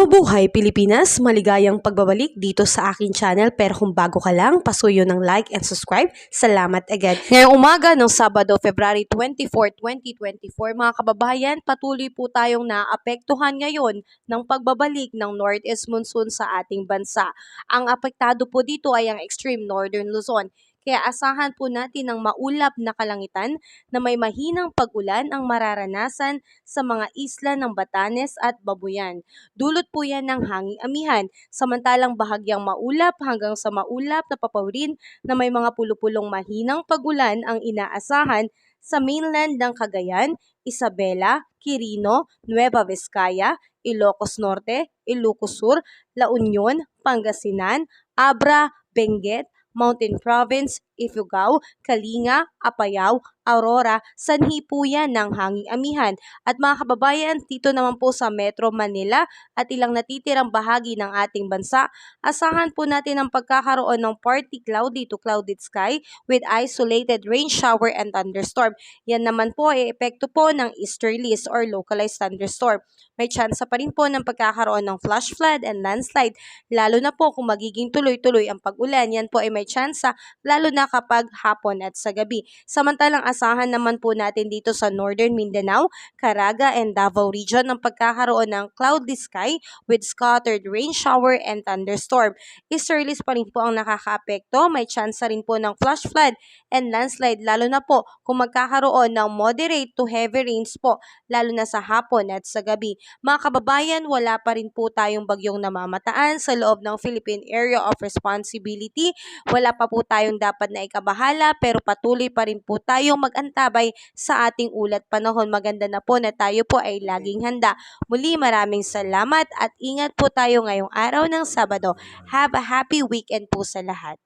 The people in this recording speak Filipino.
Mabuhay Pilipinas! Maligayang pagbabalik dito sa aking channel, pero kung bago ka lang, pasuyo ng like and subscribe. Salamat agad. Ngayong umaga ng Sabado, February 24, 2024, mga kababayan, patuloy po tayong naapektuhan ngayon ng pagbabalik ng Northeast Monsoon sa ating bansa. Ang apektado po dito ay ang extreme Northern Luzon. Kaya asahan po natin ng maulap na kalangitan na may mahinang pag-ulan ang mararanasan sa mga isla ng Batanes at Babuyan. Dulot po yan ng hanging amihan, samantalang bahagyang maulap hanggang sa maulap na papawirin na may mga pulupulong mahinang pag-ulan ang inaasahan sa mainland ng Cagayan, Isabela, Quirino, Nueva Vizcaya, Ilocos Norte, Ilocos Sur, La Union, Pangasinan, Abra, Benguet, Mountain Province, Ifugao, Kalinga, Apayao, Aurora, sanhi po yan ng hanging amihan. At mga kababayan, dito naman po sa Metro Manila at ilang natitirang bahagi ng ating bansa, asahan po natin ang pagkakaroon ng partly cloudy to clouded sky with isolated rain shower and thunderstorm. Yan naman po ay epekto po ng easterlies or localized thunderstorm. May tsansa pa rin po ng pagkakaroon ng flash flood and landslide, lalo na po kung magiging tuloy-tuloy ang pag-ulan. Yan po ay may tsansa lalo na kapag hapon at sa gabi. Samantalang asahan naman po natin dito sa Northern Mindanao, Caraga and Davao region ng pagkakaroon ng cloudy sky with scattered rain shower and thunderstorm. Easterlies pa rin po ang nakakaapekto. May tsansa rin po ng flash flood and landslide lalo na po kung magkakaroon ng moderate to heavy rains po lalo na sa hapon at sa gabi. Mga kababayan, wala pa rin po tayong bagyong namamataan sa loob ng Philippine Area of Responsibility. Wala pa po tayong dapat na ikabahala, pero patuloy pa rin po tayong mag-antabay sa ating ulat panahon. Maganda na po na tayo po ay laging handa. Muli, maraming salamat at ingat po tayo ngayong araw ng Sabado. Have a happy weekend po sa lahat.